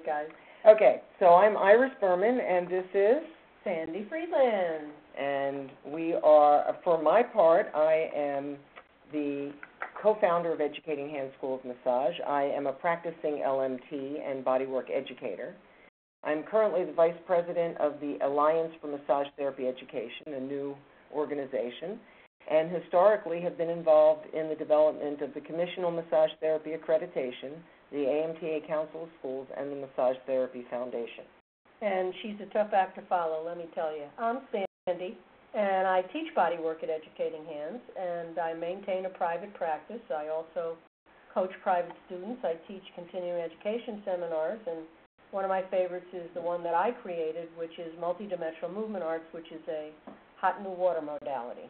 guys. Okay, so I'm Iris Berman, and this is Sandy Friedland. And we are, for my part, I am the co-founder of Educating Hand School of Massage. I am a practicing LMT and bodywork educator. I'm currently the vice president of the Alliance for Massage Therapy Education, a new organization, and historically have been involved in the development of the Commissional Massage Therapy Accreditation, the AMTA Council of Schools, and the Massage Therapy Foundation. And she's a tough act to follow, let me tell you. I'm Sandy, and I teach bodywork at Educating Hands, and I maintain a private practice. I also coach private students. I teach continuing education seminars, and one of my favorites is the one that I created, which is multidimensional movement arts, which is a hot new water modality.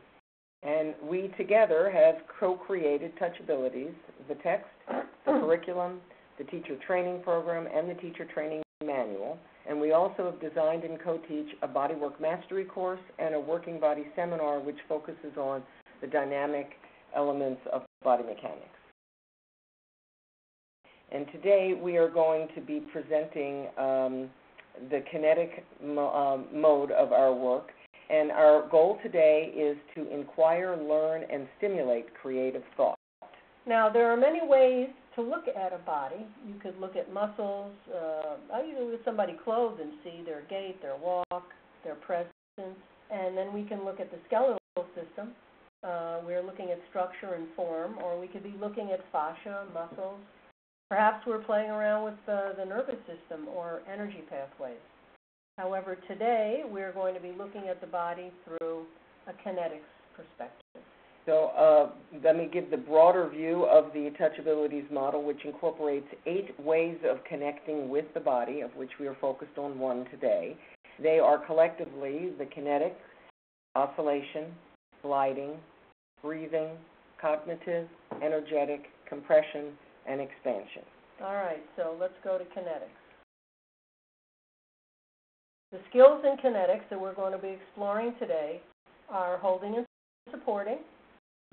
And we together have co-created Touchabilities, the text, the curriculum, the teacher training program, and the teacher training manual. And we also have designed and co-teach a bodywork mastery course and a working body seminar which focuses on the dynamic elements of body mechanics. And today we are going to be presenting the kinetic mode of our work. And our goal today is to inquire, learn, and stimulate creative thought. Now, there are many ways to look at a body. You could look at muscles. I usually look at somebody clothed and see their gait, their walk, their presence. And then we can look at the skeletal system. We're looking at structure and form, or we could be looking at fascia, muscles. Perhaps we're playing around with the nervous system or energy pathways. However, today we're going to be looking at the body through a kinetics perspective. So let me give the broader view of the Touchabilities model, which incorporates 8 ways of connecting with the body, of which we are focused on one today. They are collectively the kinetics, oscillation, gliding, breathing, cognitive, energetic, compression, and expansion. All right, so let's go to kinetics. The skills in kinetics that we're going to be exploring today are holding and supporting,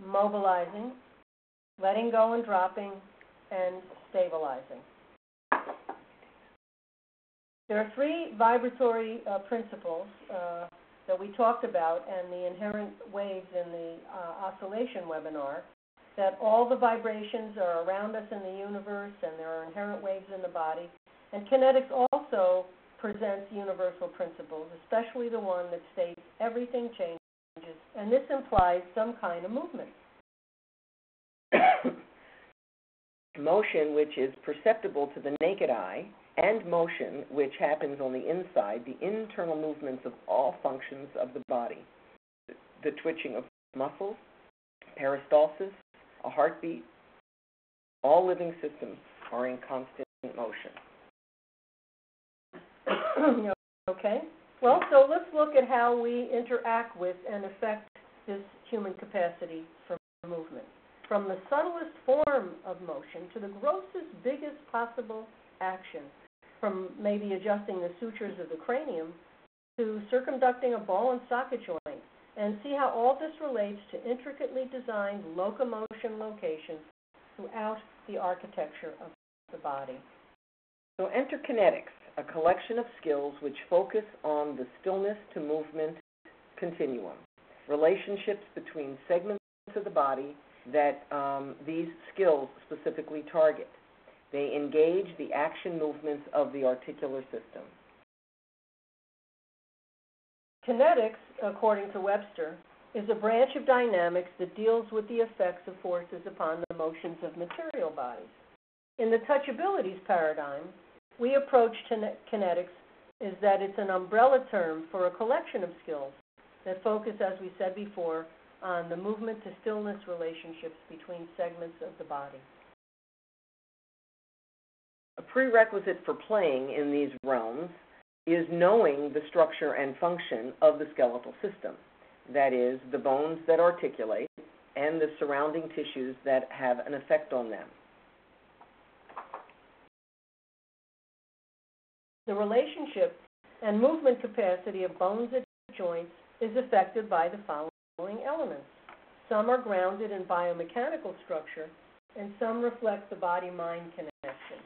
mobilizing, letting go and dropping, and stabilizing. There are 3 vibratory principles that we talked about, and the inherent waves in the oscillation webinar, that all the vibrations are around us in the universe, and there are inherent waves in the body. And kinetics also presents universal principles, especially the one that states everything changes, and this implies some kind of movement. Motion, which is perceptible to the naked eye, and motion, which happens on the inside, the internal movements of all functions of the body, the twitching of muscles, peristalsis, a heartbeat, all living systems are in constant motion. Okay. Well, so let's look at how we interact with and affect this human capacity for movement. From the subtlest form of motion to the grossest, biggest possible action, from maybe adjusting the sutures of the cranium to circumducting a ball and socket joint, and see how all this relates to intricately designed locomotion locations throughout the architecture of the body. So enter kinetics, a collection of skills which focus on the stillness to movement continuum, relationships between segments of the body that these skills specifically target. They engage the action movements of the articular system. Kinetics, according to Webster, is a branch of dynamics that deals with the effects of forces upon the motions of material bodies. In the Touchabilities paradigm, we approach kinetics is that it's an umbrella term for a collection of skills that focus, as we said before, on the movement to stillness relationships between segments of the body. A prerequisite for playing in these realms is knowing the structure and function of the skeletal system, that is, the bones that articulate and the surrounding tissues that have an effect on them. The relationship and movement capacity of bones at joints is affected by the following elements. Some are grounded in biomechanical structure, and some reflect the body-mind connection.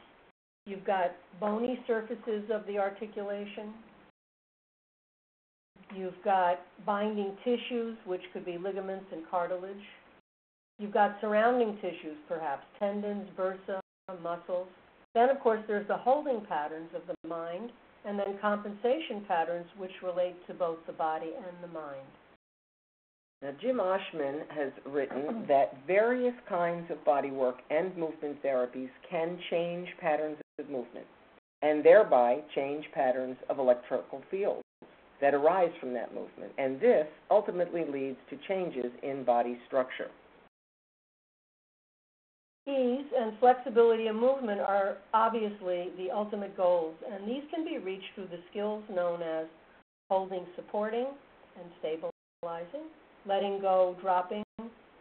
You've got bony surfaces of the articulation. You've got binding tissues, which could be ligaments and cartilage. You've got surrounding tissues, perhaps tendons, bursa, muscles. Then, of course, there's the holding patterns of the mind, and then compensation patterns, which relate to both the body and the mind. Now, Jim Oshman has written that various kinds of body work and movement therapies can change patterns of movement and thereby change patterns of electrical fields that arise from that movement. And this ultimately leads to changes in body structure. Ease and flexibility of movement are obviously the ultimate goals, and these can be reached through the skills known as holding, supporting, and stabilizing, letting go, dropping,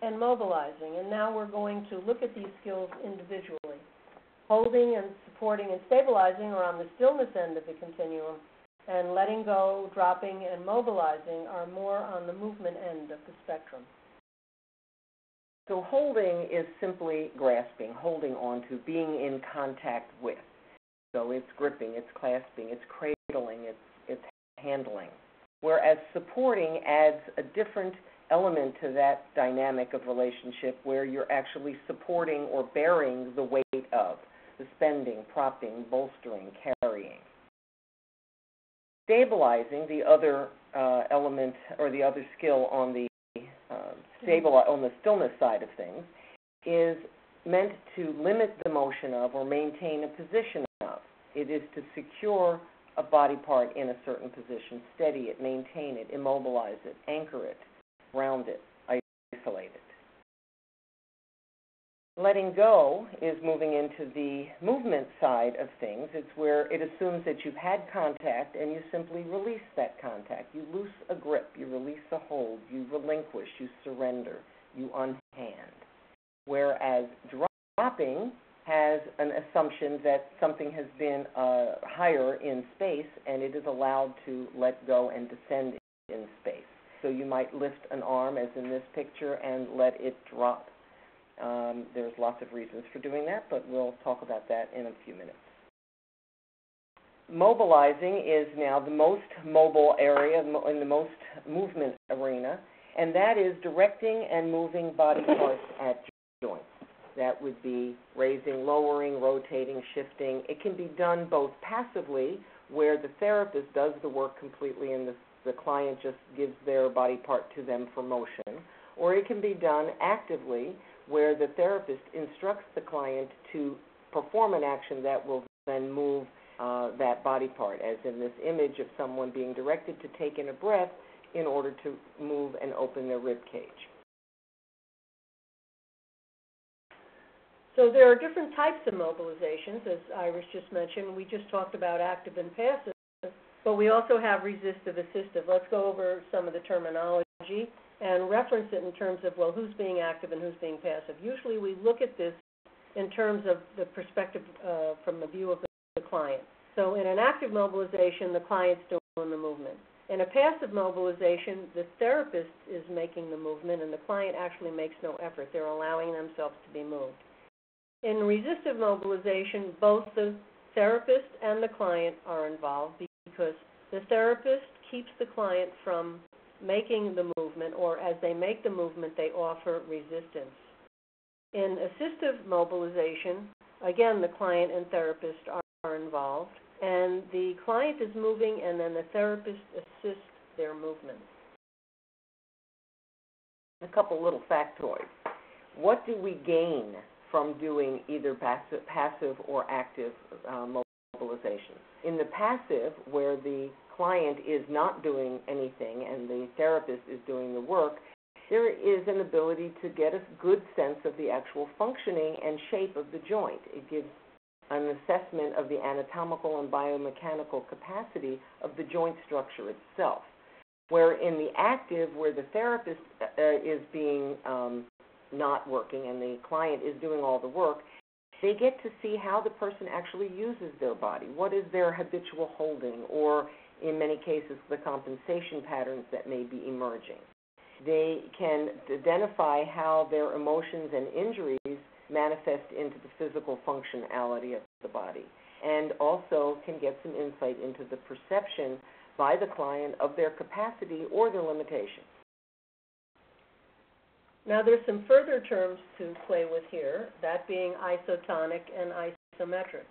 and mobilizing. And now we're going to look at these skills individually. Holding and supporting and stabilizing are on the stillness end of the continuum, and letting go, dropping, and mobilizing are more on the movement end of the spectrum. So holding is simply grasping, holding on to, being in contact with. So it's gripping, it's clasping, it's cradling, it's handling. Whereas supporting adds a different element to that dynamic of relationship where you're actually supporting or bearing the weight of, suspending, propping, bolstering, carrying. Stabilizing, the other element or the other skill on the on the stillness side of things, is meant to limit the motion of or maintain a position of. It is to secure a body part in a certain position, steady it, maintain it, immobilize it, anchor it, ground it, isolate it. Letting go is moving into the movement side of things. It's where it assumes that you've had contact and you simply release that contact. You loose a grip, you release a hold, you relinquish, you surrender, you unhand. Whereas dropping has an assumption that something has been higher in space and it is allowed to let go and descend in space. So you might lift an arm, as in this picture, and let it drop. There's lots of reasons for doing that, but we'll talk about that in a few minutes. Mobilizing is now the most mobile area in the most movement arena, and that is directing and moving body parts at joints. That would be raising, lowering, rotating, shifting. It can be done both passively, where the therapist does the work completely and the client just gives their body part to them for motion, or it can be done actively, where the therapist instructs the client to perform an action that will then move that body part, as in this image of someone being directed to take in a breath in order to move and open their rib cage. So there are different types of mobilizations, as Iris just mentioned. We just talked about active and passive, but we also have resistive, assistive. Let's go over some of the terminology and reference it in terms of, well, who's being active and who's being passive. Usually we look at this in terms of the perspective from the view of the client. So in an active mobilization, the client's doing the movement. In a passive mobilization, the therapist is making the movement and the client actually makes no effort. They're allowing themselves to be moved. In resistive mobilization, both the therapist and the client are involved because the therapist keeps the client from making the movement, or as they make the movement, they offer resistance. In assistive mobilization, again, the client and therapist are involved, and the client is moving, and then the therapist assists their movement. A couple little factoids. What do we gain from doing either passive or active mobilization? In the passive, where the client is not doing anything and the therapist is doing the work, there is an ability to get a good sense of the actual functioning and shape of the joint. It gives an assessment of the anatomical and biomechanical capacity of the joint structure itself. Where in the active, where the therapist is being not working and the client is doing all the work, they get to see how the person actually uses their body. What is their habitual holding, or in many cases, the compensation patterns that may be emerging. They can identify how their emotions and injuries manifest into the physical functionality of the body. and also can get some insight into the perception by the client of their capacity or their limitations. Now there's some further terms to play with here, that being isotonic and isometric.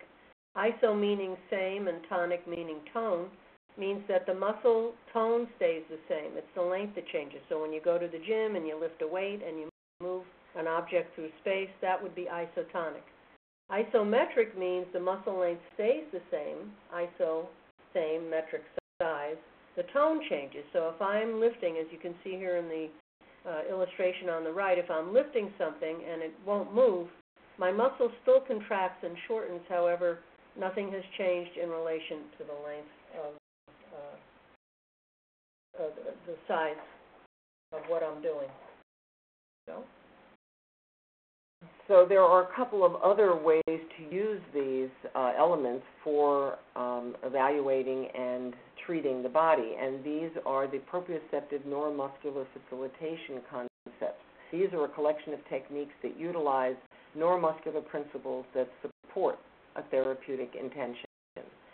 Iso meaning same and tonic meaning tone means that the muscle tone stays the same. It's the length that changes. So when you go to the gym and you lift a weight and you move an object through space, that would be isotonic. Isometric means the muscle length stays the same, iso, same, metric, size. The tone changes. So if I'm lifting, as you can see here in the illustration on the right, if I'm lifting something and it won't move, my muscle still contracts and shortens. However, nothing has changed in relation to the length of the size of what I'm doing. So there are a couple of other ways to use these elements for evaluating and treating the body, and these are the proprioceptive neuromuscular facilitation concepts. These are a collection of techniques that utilize neuromuscular principles that support a therapeutic intention.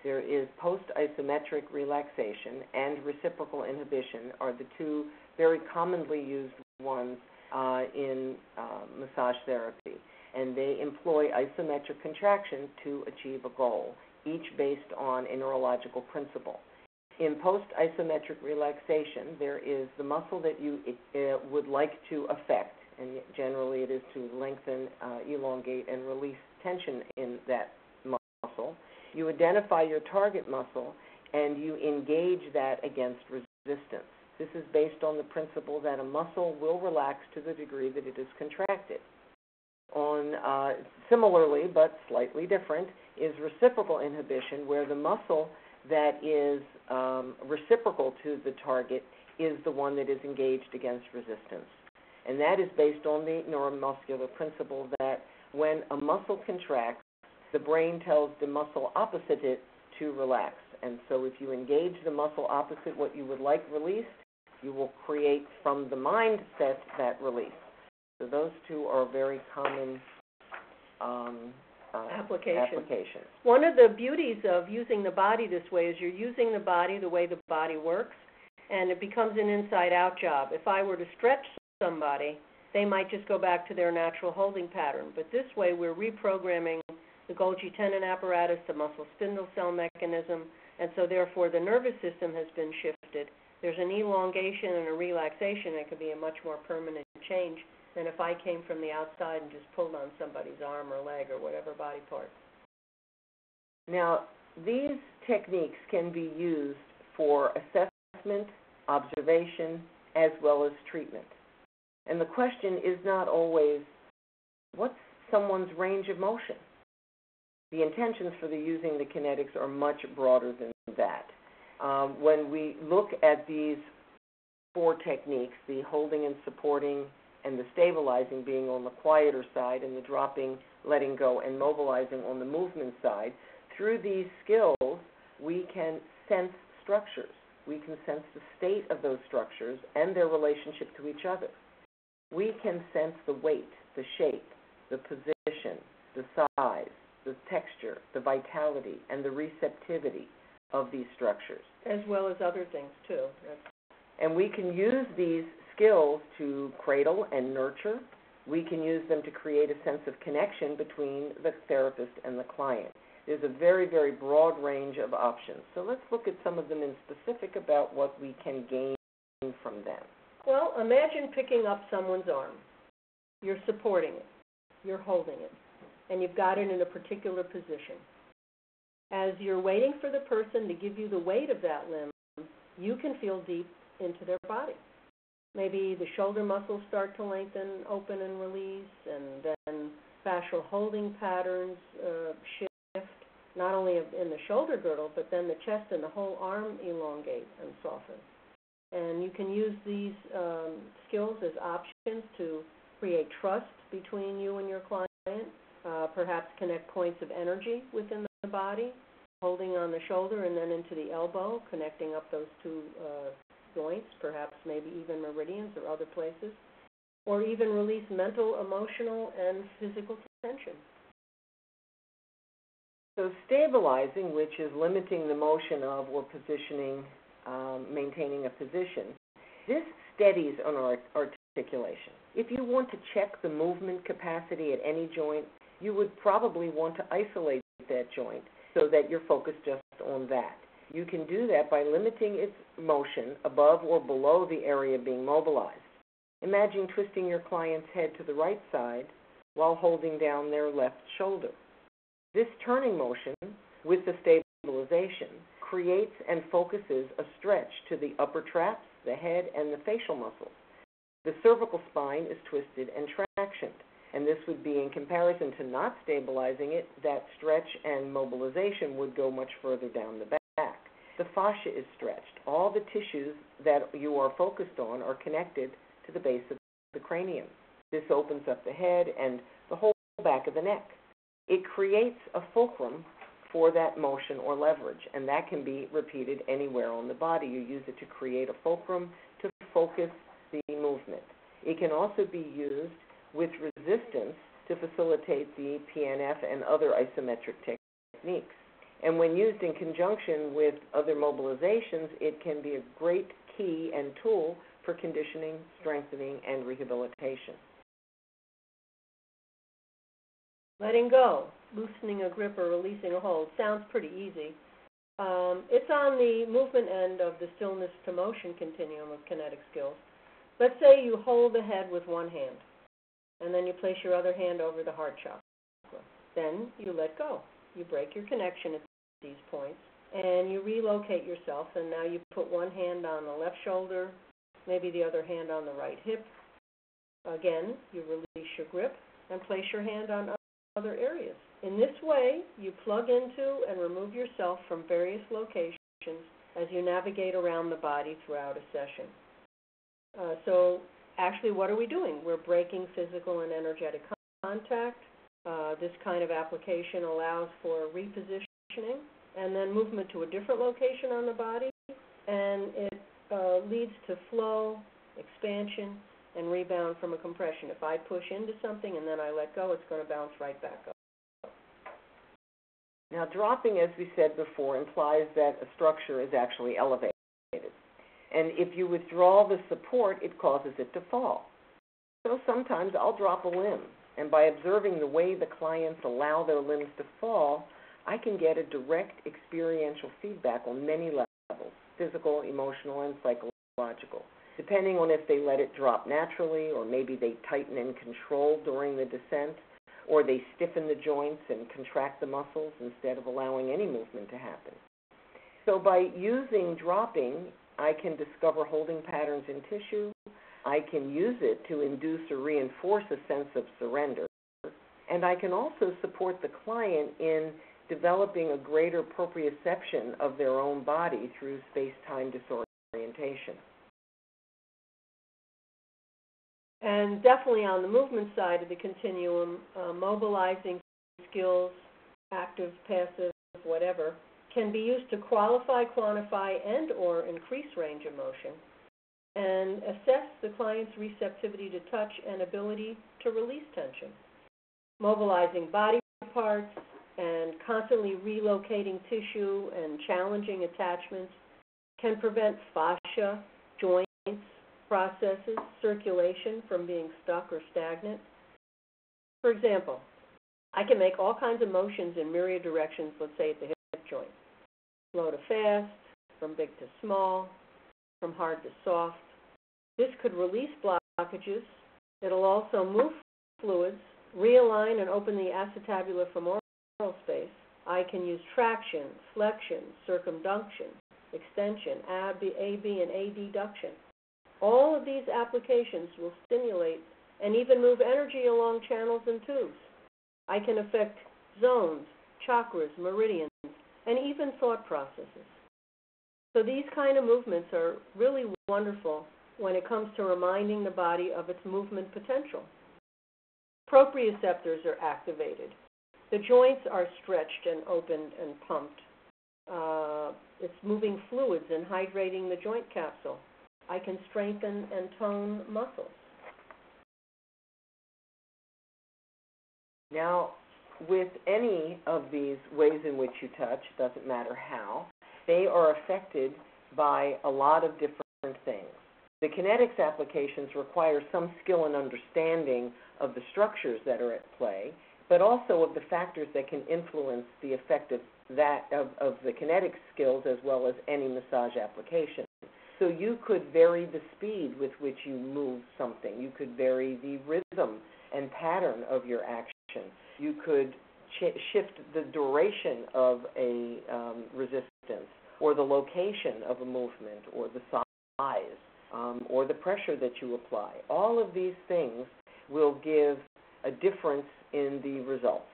There is post-isometric relaxation and reciprocal inhibition are the two very commonly used ones in massage therapy, and they employ isometric contraction to achieve a goal, each based on a neurological principle. In post-isometric relaxation, there is the muscle that you would like to affect, and generally it is to lengthen, elongate, and release tension in that muscle. You identify your target muscle, and you engage that against resistance. This is based on the principle that a muscle will relax to the degree that it is contracted. Similarly, but slightly different, is reciprocal inhibition, where the muscle that is reciprocal to the target is the one that is engaged against resistance. And that is based on the neuromuscular principle that when a muscle contracts, the brain tells the muscle opposite it to relax. And so if you engage the muscle opposite what you would like released, you will create from the mindset that release. So those two are very common applications. One of the beauties of using the body this way is you're using the body the way the body works, and it becomes an inside-out job. If I were to stretch somebody, they might just go back to their natural holding pattern. But this way we're reprogramming the Golgi tendon apparatus, the muscle spindle cell mechanism, and so therefore the nervous system has been shifted. There's an elongation and a relaxation that could be a much more permanent change than if I came from the outside and just pulled on somebody's arm or leg or whatever body part. Now, these techniques can be used for assessment, observation, as well as treatment. And the question is not always, what's someone's range of motion? The intentions for using the kinetics are much broader than that. When we look at these four techniques, the holding and supporting and the stabilizing being on the quieter side, and the dropping, letting go, and mobilizing on the movement side, through these skills we can sense structures. We can sense the state of those structures and their relationship to each other. We can sense the weight, the shape, the position, the size, the texture, the vitality, and the receptivity of these structures. As well as other things, too. And we can use these skills to cradle and nurture. We can use them to create a sense of connection between the therapist and the client. There's a very, very broad range of options. So let's look at some of them in specific about what we can gain from them. Well, imagine picking up someone's arm. You're supporting it. You're holding it. And you've got it in a particular position. As you're waiting for the person to give you the weight of that limb, you can feel deep into their body. Maybe the shoulder muscles start to lengthen, open and release, and then fascial holding patterns shift, not only in the shoulder girdle, but then the chest and the whole arm elongate and soften. And you can use these skills as options to create trust between you and your client, perhaps connect points of energy within the body, holding on the shoulder and then into the elbow, connecting up those two joints, perhaps maybe even meridians or other places, or even release mental, emotional, and physical tension. So stabilizing, which is limiting the motion of or positioning, maintaining a position, this steadies an articulation. If you want to check the movement capacity at any joint, you would probably want to isolate that joint so that you're focused just on that. You can do that by limiting its motion above or below the area being mobilized. Imagine twisting your client's head to the right side while holding down their left shoulder. This turning motion with the stabilization creates and focuses a stretch to the upper traps, the head, and the facial muscles. The cervical spine is twisted and tractioned, and this would be in comparison to not stabilizing it. That stretch and mobilization would go much further down the back. The fascia is stretched. All the tissues that you are focused on are connected to the base of the cranium. This opens up the head and the whole back of the neck. It creates a fulcrum for that motion or leverage, and that can be repeated anywhere on the body. You use it to create a fulcrum to focus the movement. It can also be used with resistance to facilitate the PNF and other isometric techniques. And when used in conjunction with other mobilizations, it can be a great key and tool for conditioning, strengthening, and rehabilitation. Letting go, loosening a grip or releasing a hold, sounds pretty easy. It's on the movement end of the stillness to motion continuum of kinetic skills. Let's say you hold the head with one hand, and then you place your other hand over the heart chakra. Then you let go. You break your connection at these points, and you relocate yourself, and now you put one hand on the left shoulder, maybe the other hand on the right hip. Again, you release your grip and place your hand on other areas. In this way, you plug into and remove yourself from various locations as you navigate around the body throughout a session. So actually, what are we doing? We're breaking physical and energetic contact. This kind of application allows for repositioning and then movement to a different location on the body, and it leads to flow, expansion, and rebound from a compression. If I push into something and then I let go, it's going to bounce right back up. Now, dropping, as we said before, implies that a structure is actually elevated. And if you withdraw the support, it causes it to fall. So sometimes I'll drop a limb, and by observing the way the clients allow their limbs to fall, I can get a direct experiential feedback on many levels: physical, emotional, and psychological, depending on if they let it drop naturally, or maybe they tighten and control during the descent, or they stiffen the joints and contract the muscles instead of allowing any movement to happen. So by using dropping, I can discover holding patterns in tissue. I can use it to induce or reinforce a sense of surrender. And I can also support the client in developing a greater proprioception of their own body through space-time disorientation. And definitely on the movement side of the continuum, mobilizing skills, active, passive, whatever, can be used to qualify, quantify, and or increase range of motion, and assess the client's receptivity to touch and ability to release tension. Mobilizing body parts and constantly relocating tissue and challenging attachments can prevent fascia, joints, processes, circulation from being stuck or stagnant. For example, I can make all kinds of motions in myriad directions, let's say at the hip joint. Slow to fast, from big to small, from hard to soft. This could release blockages. It'll also move fluids, realign and open the acetabular-femoral space. I can use traction, flexion, circumduction, extension, AB and adduction. All of these applications will stimulate and even move energy along channels and tubes. I can affect zones, chakras, meridians, and even thought processes. So these kind of movements are really wonderful when it comes to reminding the body of its movement potential. Proprioceptors are activated. The joints are stretched and opened and pumped. It's moving fluids and hydrating the joint capsule. I can strengthen and tone muscles. Now, with any of these ways in which you touch, it doesn't matter how, they are affected by a lot of different things. The kinetics applications require some skill and understanding of the structures that are at play, but also of the factors that can influence the effect of the kinetic skills as well as any massage application. So you could vary the speed with which you move something. You could vary the rhythm and pattern of your action. You could shift the duration of a resistance, or the location of a movement, or the size, or the pressure that you apply. All of these things will give a difference in the results.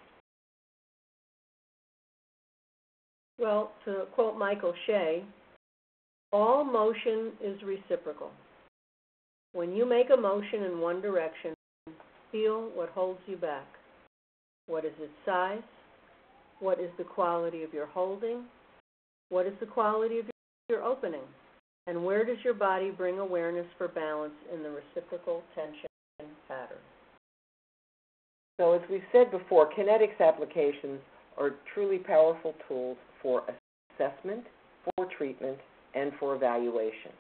Well, to quote Michael Shea, all motion is reciprocal. When you make a motion in one direction, feel what holds you back. What is its size? What is the quality of your holding? What is the quality of your opening? And where does your body bring awareness for balance in the reciprocal tension pattern? So as we said before, kinetics applications are truly powerful tools for assessment, for treatment, and for evaluation.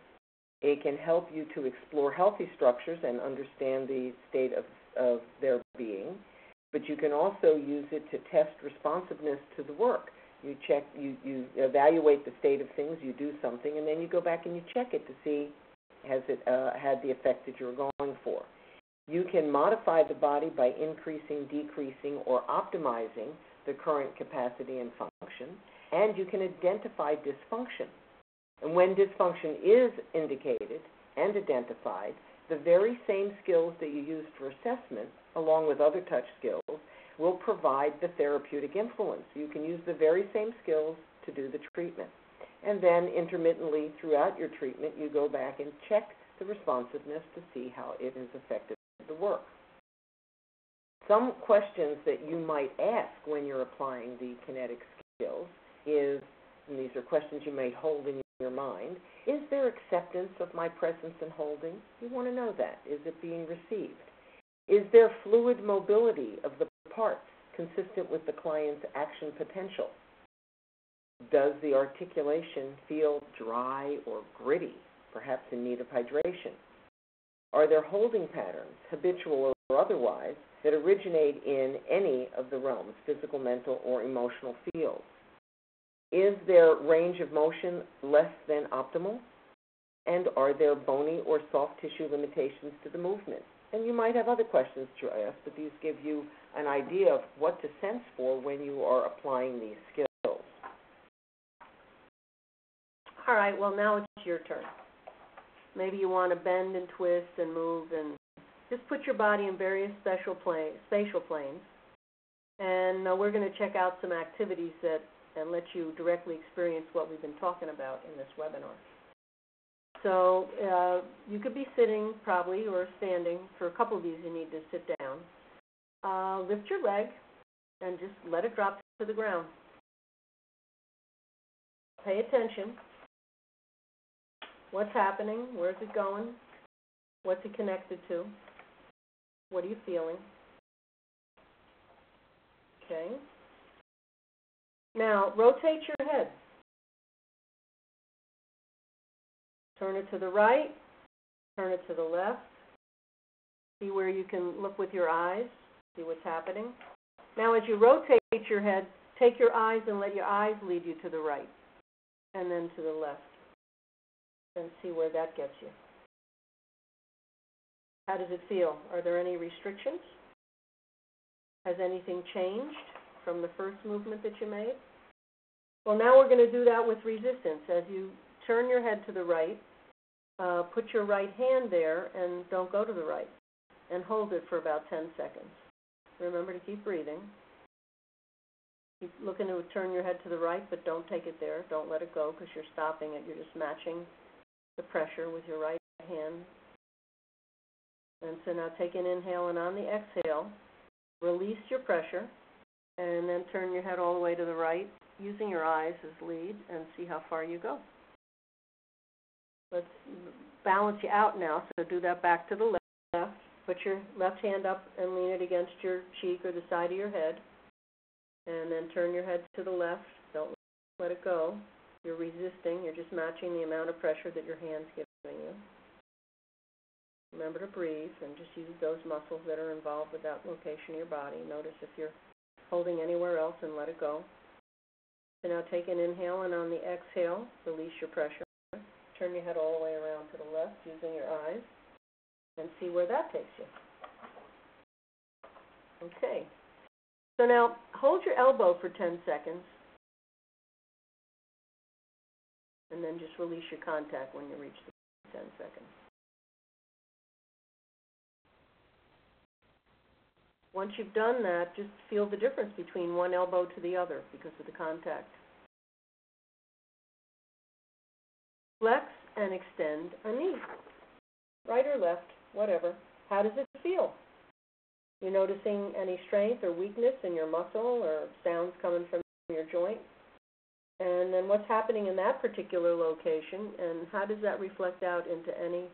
It can help you to explore healthy structures and understand the state of their being, but you can also use it to test responsiveness to the work. You evaluate the state of things, you do something, and then you go back and you check it to see has it had the effect that you're going for. You can modify the body by increasing, decreasing, or optimizing the current capacity and function, and you can identify dysfunction. And when dysfunction is indicated and identified, the very same skills that you used for assessment, along with other touch skills, will provide the therapeutic influence. You can use the very same skills to do the treatment. And then intermittently throughout your treatment, you go back and check the responsiveness to see how it has affected the work. Some questions that you might ask when you're applying the kinetic skills is, and these are questions you may hold in your mind, is there acceptance of my presence and holding? You want to know that. Is it being received? Is there fluid mobility of the parts consistent with the client's action potential? Does the articulation feel dry or gritty, perhaps in need of hydration? Are there holding patterns, habitual or otherwise, that originate in any of the realms, physical, mental, or emotional fields? Is their range of motion less than optimal? And are there bony or soft tissue limitations to the movement? And you might have other questions to ask, but these give you an idea of what to sense for when you are applying these skills. All right, well, now it's your turn. Maybe you want to bend and twist and move and just put your body in various spatial planes. And we're going to check out some activities and let you directly experience what we've been talking about in this webinar. So you could be sitting probably or standing. For a couple of these, you need to sit down. Lift your leg and just let it drop to the ground. Pay attention. What's happening? Where's it going? What's it connected to? What are you feeling? Okay. Now, rotate your head. Turn it to the right, turn it to the left. See where you can look with your eyes, see what's happening. Now, as you rotate your head, take your eyes and let your eyes lead you to the right and then to the left and see where that gets you. How does it feel? Are there any restrictions? Has anything changed from the first movement that you made? Well, now we're going to do that with resistance. As you turn your head to the right, put your right hand there and don't go to the right, and hold it for about 10 seconds. Remember to keep breathing. Keep looking to turn your head to the right, but don't take it there. Don't let it go because you're stopping it. You're just matching the pressure with your right hand. And so now take an inhale, and on the exhale, release your pressure, and then turn your head all the way to the right, using your eyes as lead, and see how far you go. Let's balance you out now, so do that back to the left. Put your left hand up and lean it against your cheek or the side of your head. And then turn your head to the left. Don't let it go. You're resisting. You're just matching the amount of pressure that your hand's giving you. Remember to breathe and just use those muscles that are involved with that location of your body. Notice if you're holding anywhere else and let it go. So now take an inhale, and on the exhale, release your pressure. Turn your head all the way around to the left using your eyes and see where that takes you. Okay. So now hold your elbow for 10 seconds and then just release your contact when you reach the 10 seconds. Once you've done that, just feel the difference between one elbow to the other because of the contact. Flex and extend a knee, right or left, whatever. How does it feel? You noticing any strength or weakness in your muscle or sounds coming from your joint? And then what's happening in that particular location, and how does that reflect out into any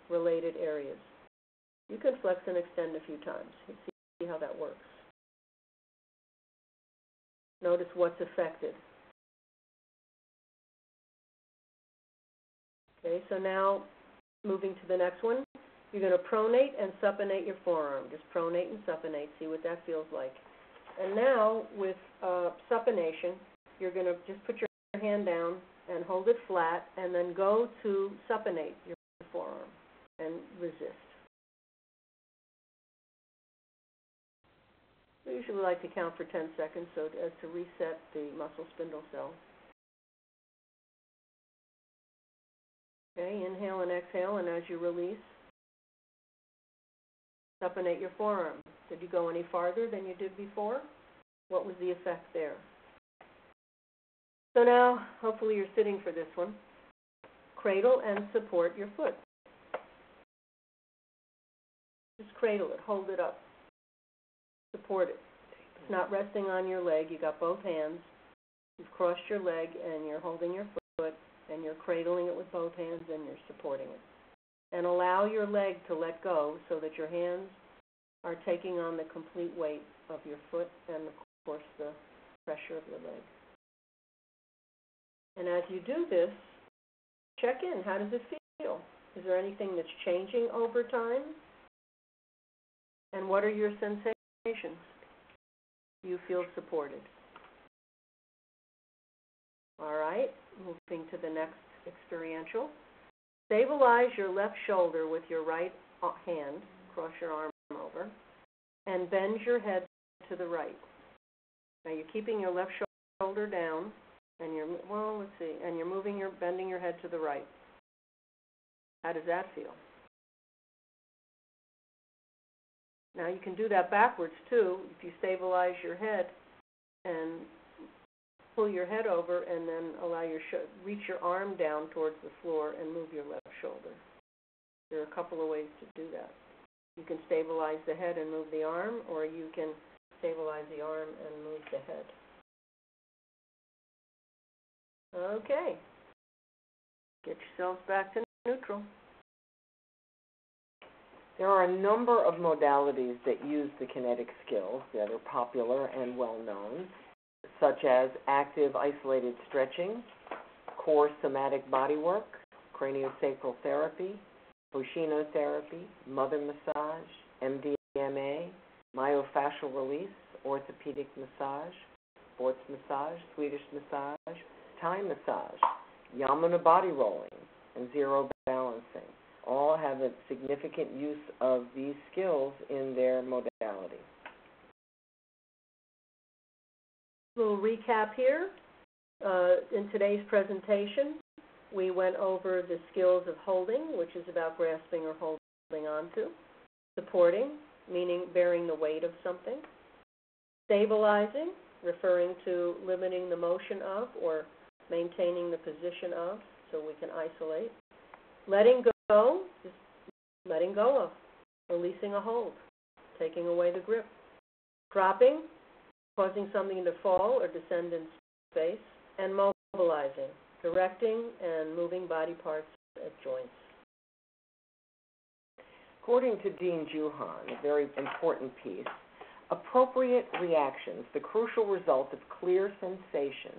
related areas? You can flex and extend a few times. See how that works. Notice what's affected. Okay, so now moving to the next one, you're going to pronate and supinate your forearm. Just pronate and supinate. See what that feels like. And now with supination, you're going to just put your hand down and hold it flat, and then go to supinate your forearm and resist. We usually like to count for 10 seconds so as to reset the muscle spindle cell. Okay, inhale and exhale, and as you release, supinate your forearm. Did you go any farther than you did before? What was the effect there? So now, hopefully you're sitting for this one. Cradle and support your foot. Just cradle it, hold it up. Support it. It's not resting on your leg. You got both hands. You've crossed your leg and you're holding your foot and you're cradling it with both hands and you're supporting it. And allow your leg to let go so that your hands are taking on the complete weight of your foot and, of course, the pressure of your leg. And as you do this, check in. How does it feel? Is there anything that's changing over time? And what are your sensations? Do you feel supported? All right, moving to the next experiential. Stabilize your left shoulder with your right hand, cross your arm over, and bend your head to the right. Now you're keeping your left shoulder down, and you're, and you're bending your head to the right. How does that feel? Now you can do that backwards too. If you stabilize your head and pull your head over and then allow reach your arm down towards the floor and move your left shoulder. There are a couple of ways to do that. You can stabilize the head and move the arm, or you can stabilize the arm and move the head. Okay. Get yourselves back to neutral. There are a number of modalities that use the kinetic skills that are popular and well known, such as active isolated stretching, core somatic bodywork, craniosacral therapy, Bushinotherapy, mother massage, MDMA, myofascial release, orthopedic massage, sports massage, Swedish massage, Thai massage, Yamuna body rolling, and zero balancing. All have a significant use of these skills in their modality. A little recap here. In today's presentation, we went over the skills of holding, which is about grasping or holding onto. Supporting, meaning bearing the weight of something. Stabilizing, referring to limiting the motion of or maintaining the position of, so we can isolate. Letting go, just letting go of, releasing a hold, taking away the grip. Dropping, causing something to fall or descend in space. And mobilizing, directing and moving body parts at joints. According to Dean Juhan, a very important piece, Appropriate reactions, the crucial result of clear sensation,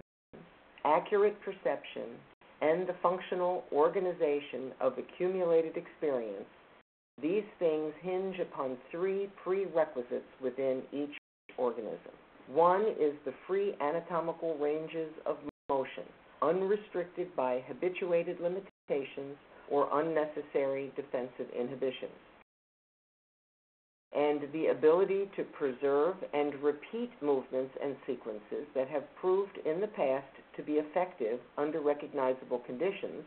accurate perception, and the functional organization of accumulated experience, these things hinge upon three prerequisites within each organism. One is the free anatomical ranges of motion, unrestricted by habituated limitations or unnecessary defensive inhibitions, and the ability to preserve and repeat movements and sequences that have proved in the past to be effective under recognizable conditions,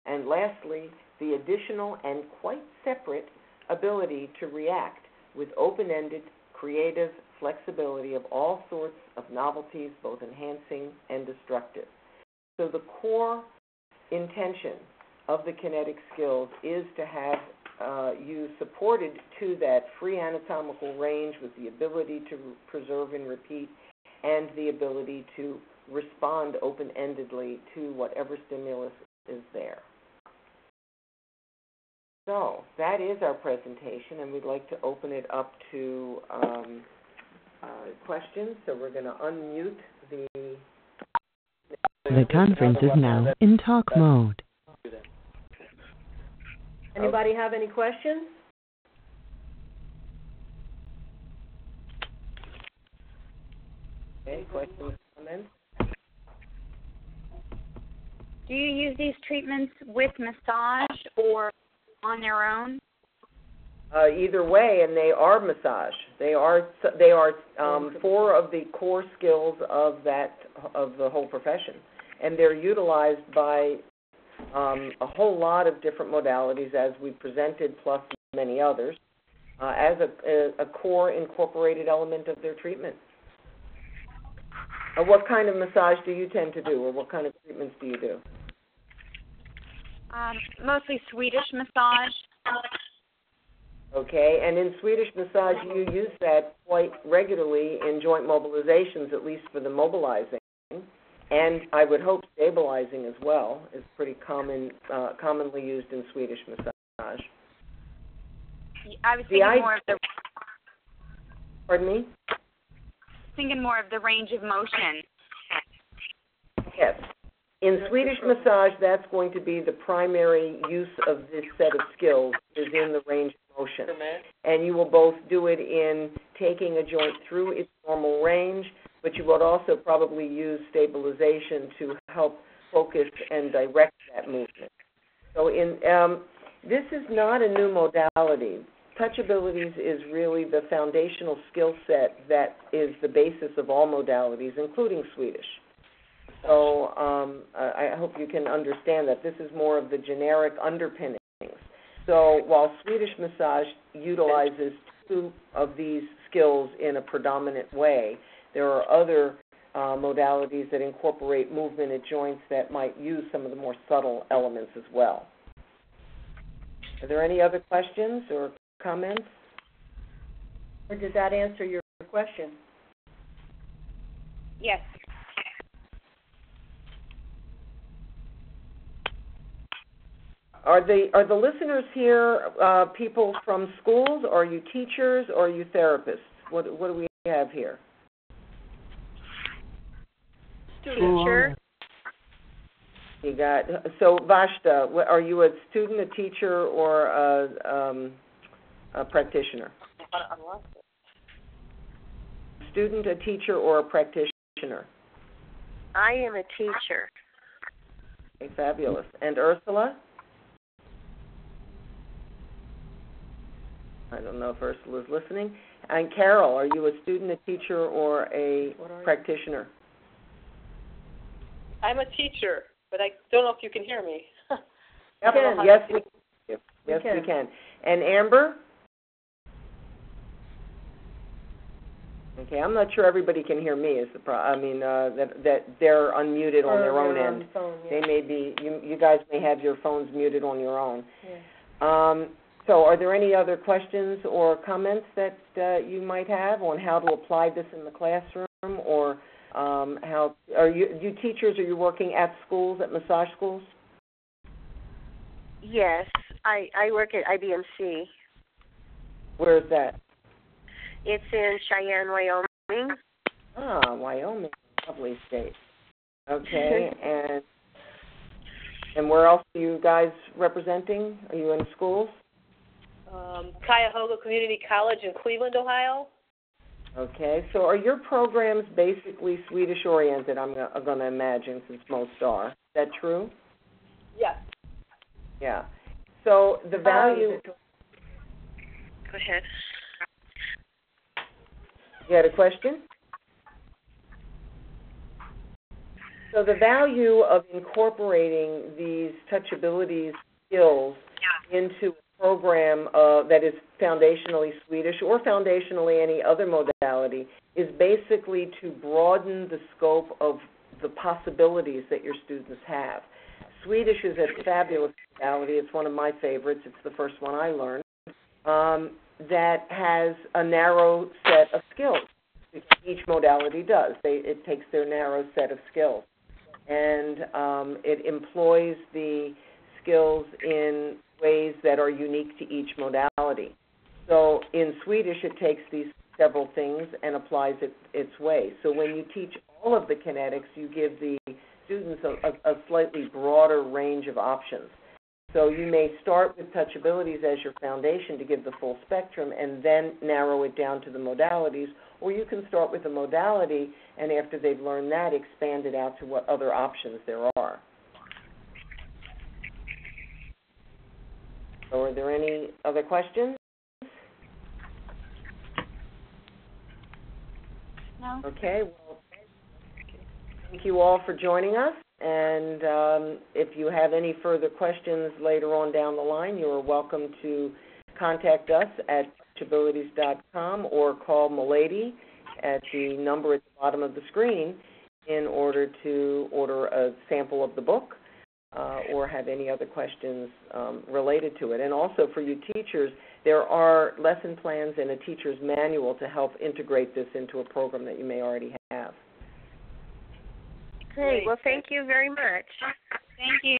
and lastly, the additional and quite separate ability to react with open-ended, creative flexibility of all sorts of novelties, both enhancing and destructive. So the core intention of the kinetic skills is to have you supported to that free anatomical range with the ability to preserve and repeat and the ability to respond open-endedly to whatever stimulus is there. So that is our presentation, and we'd like to open it up to questions. So we're going to unmute the... The conference is now in talk mode. Anybody have any questions? Okay, questions, comments? Do you use these treatments with massage or on their own? Either way, and they are massage. They are four of the core skills of the whole profession, and they're utilized by a whole lot of different modalities, as we presented, plus many others, as a core incorporated element of their treatment. What kind of massage do you tend to do, or what kind of treatments do you do? Mostly Swedish massage. Okay, and in Swedish massage, you use that quite regularly in joint mobilizations, at least for the mobilizing, and I would hope stabilizing as well is pretty commonly used in Swedish massage. I was thinking more of the... Pardon me? Thinking more of the range of motion. Yes. In Swedish massage, that's going to be the primary use of this set of skills, is in the range of motion. And you will both do it in taking a joint through its normal range, but you would also probably use stabilization to help focus and direct that movement. So this is not a new modality. Touch abilities is really the foundational skill set that is the basis of all modalities, including Swedish. So I hope you can understand that this is more of the generic underpinnings. So while Swedish massage utilizes two of these skills in a predominant way, there are other modalities that incorporate movement at joints that might use some of the more subtle elements as well. Are there any other questions or comments? Or did that answer your question? Yes. Are the listeners here people from schools, or are you teachers, or are you therapists? What do we have here? Teacher. You got, so Vashta, are you a student, a teacher, or a practitioner? Student, a teacher, or a practitioner? I am a teacher. Okay, fabulous. And Ursula? I don't know if Ursula's listening. And Carol, are you a student, a teacher, or a practitioner? I'm a teacher, but I don't know if you can hear me. Yep. Yes, we can. Yes, we can. And Amber? Okay, I'm not sure everybody can hear me. Is the that they're unmuted on their own end. Phone, yeah. They may be. You guys may have your phones muted on your own. Yeah. So, are there any other questions or comments that you might have on how to apply this in the classroom, or how are you teachers? Are you working at schools, at massage schools? Yes, I work at IBMC. Where is that? It's in Cheyenne, Wyoming. Ah, Wyoming, lovely state. Okay, and where else are you guys representing? Are you in schools? Cuyahoga Community College in Cleveland, Ohio. Okay, so are your programs basically Swedish-oriented, I'm going to imagine, since most are. Is that true? Yes. Yeah. So the value... Go ahead. You had a question? So the value of incorporating these touchability skills into a program that is foundationally Swedish or foundationally any other modality is basically to broaden the scope of the possibilities that your students have. Swedish is a fabulous modality. It's one of my favorites. It's the first one I learned. That has a narrow set of skills. Each modality does. It takes their narrow set of skills. And it employs the skills in ways that are unique to each modality. So in Swedish, it takes these several things and applies it its way. So when you teach all of the kinetics, you give the students a slightly broader range of options. So you may start with touchabilities as your foundation to give the full spectrum and then narrow it down to the modalities, or you can start with a modality and after they've learned that, expand it out to what other options there are. So are there any other questions? No. Okay, well, thank you all for joining us. And if you have any further questions later on down the line, you are welcome to contact us at touchabilities.com or call Milady at the number at the bottom of the screen in order to order a sample of the book or have any other questions related to it. And also for you teachers, there are lesson plans and a teacher's manual to help integrate this into a program that you may already have. Great. Well, thank you very much. Thank you.